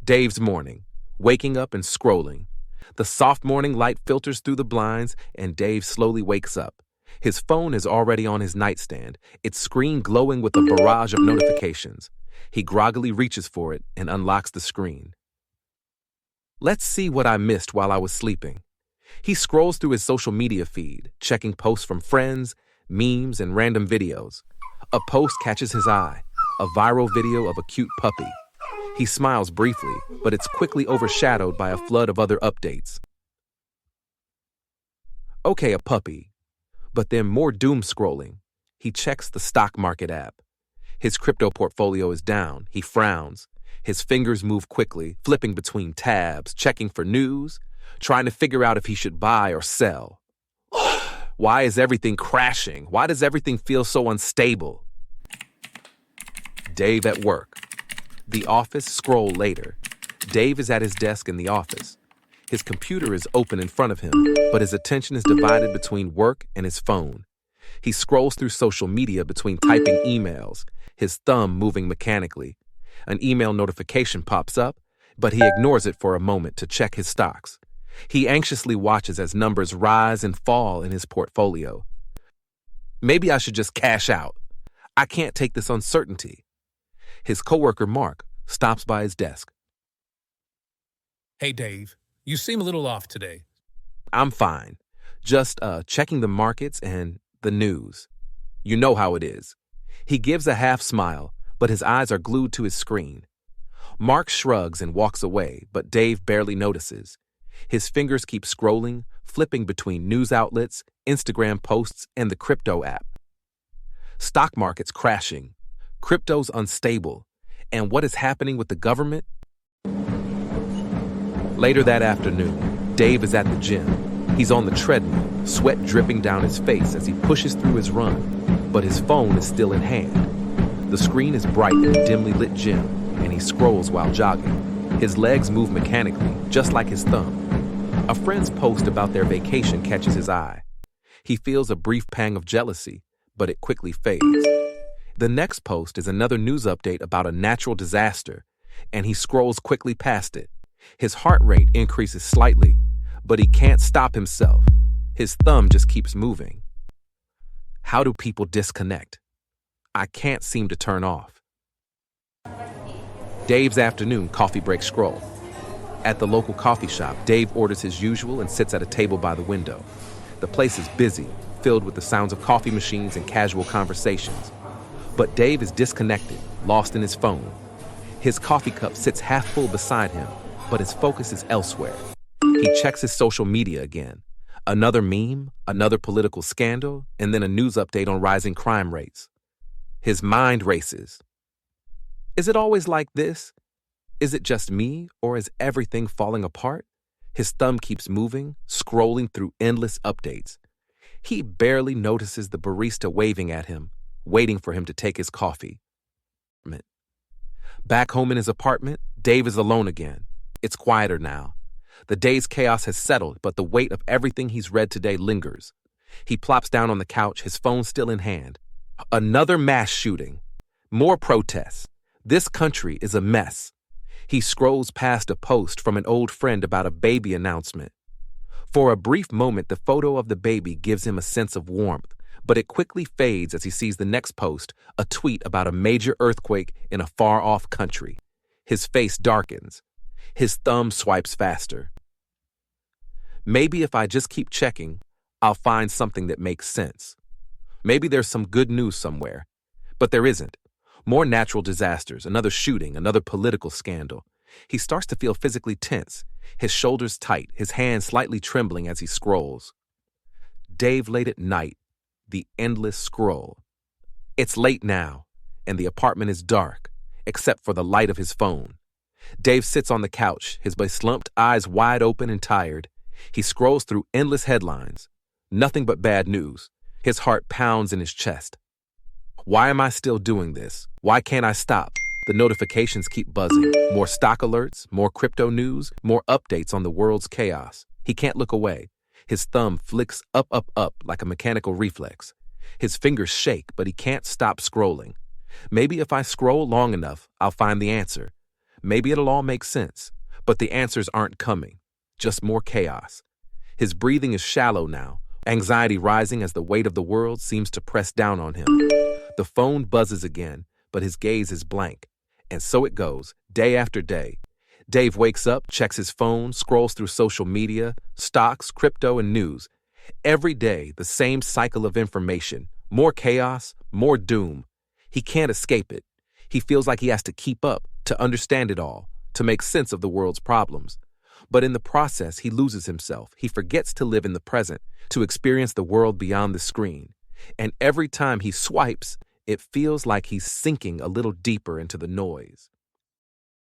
Dave's morning, waking up and scrolling. The soft morning light filters through the blinds, and Dave slowly wakes up. His phone is already on his nightstand, its screen glowing with a barrage of notifications. He groggily reaches for it and unlocks the screen. Let's see what I missed while I was sleeping. He scrolls through his social media feed, checking posts from friends, memes, and random videos. A post catches his eye, a viral video of a cute puppy. He smiles briefly, but it's quickly overshadowed by a flood of other updates. Okay, a puppy. But then more doom scrolling. He checks the stock market app. His crypto portfolio is down. He frowns. His fingers move quickly, flipping between tabs, checking for news, trying to figure out if he should buy or sell. Why is everything crashing? Why does everything feel so unstable? Dave at work. The office, scroll later. Dave is at his desk in the office. His computer is open in front of him, but his attention is divided between work and his phone. He scrolls through social media between typing emails, his thumb moving mechanically. An email notification pops up, but he ignores it for a moment to check his stocks. He anxiously watches as numbers rise and fall in his portfolio. Maybe I should just cash out. I can't take this uncertainty. His coworker, Mark, stops by his desk. Hey, Dave, you seem a little off today. I'm fine. Just checking the markets and the news. You know how it is. He gives a half smile, but his eyes are glued to his screen. Mark shrugs and walks away, but Dave barely notices. His fingers keep scrolling, flipping between news outlets, Instagram posts, and the crypto app. Stock market's crashing. Crypto's unstable. And what is happening with the government? Later that afternoon, Dave is at the gym. He's on the treadmill, sweat dripping down his face as he pushes through his run, but his phone is still in hand. The screen is bright in the dimly lit gym, and he scrolls while jogging. His legs move mechanically, just like his thumb. A friend's post about their vacation catches his eye. He feels a brief pang of jealousy, but it quickly fades. The next post is another news update about a natural disaster, and he scrolls quickly past it. His heart rate increases slightly, but he can't stop himself. His thumb just keeps moving. How do people disconnect? I can't seem to turn off. Dave's afternoon coffee break scroll. At the local coffee shop, Dave orders his usual and sits at a table by the window. The place is busy, filled with the sounds of coffee machines and casual conversations. But Dave is disconnected, lost in his phone. His coffee cup sits half full beside him, but his focus is elsewhere. He checks his social media again. Another meme, another political scandal, and then a news update on rising crime rates. His mind races. Is it always like this? Is it just me, or is everything falling apart? His thumb keeps moving, scrolling through endless updates. He barely notices the barista waving at him, waiting for him to take his coffee. Back home in his apartment, Dave is alone again. It's quieter now. The day's chaos has settled, but the weight of everything he's read today lingers. He plops down on the couch, his phone still in hand. Another mass shooting. More protests. This country is a mess. He scrolls past a post from an old friend about a baby announcement. For a brief moment, the photo of the baby gives him a sense of warmth, but it quickly fades as he sees the next post, a tweet about a major earthquake in a far-off country. His face darkens. His thumb swipes faster. Maybe if I just keep checking, I'll find something that makes sense. Maybe there's some good news somewhere. But there isn't. More natural disasters, another shooting, another political scandal. He starts to feel physically tense, his shoulders tight, his hands slightly trembling as he scrolls. Dave late at night, the endless scroll. It's late now, and the apartment is dark, except for the light of his phone. Dave sits on the couch, his slumped eyes wide open and tired. He scrolls through endless headlines. Nothing but bad news. His heart pounds in his chest. Why am I still doing this? Why can't I stop? The notifications keep buzzing. More stock alerts, more crypto news, more updates on the world's chaos. He can't look away. His thumb flicks up like a mechanical reflex. His fingers shake, but he can't stop scrolling. Maybe if I scroll long enough, I'll find the answer. Maybe it'll all make sense, but the answers aren't coming. Just more chaos. His breathing is shallow now, anxiety rising as the weight of the world seems to press down on him. The phone buzzes again, but his gaze is blank. And so it goes, day after day. Dave wakes up, checks his phone, scrolls through social media, stocks, crypto, and news. Every day, the same cycle of information. More chaos, more doom. He can't escape it. He feels like he has to keep up, to understand it all, to make sense of the world's problems. But in the process, he loses himself. He forgets to live in the present, to experience the world beyond the screen. And every time he swipes, it feels like he's sinking a little deeper into the noise.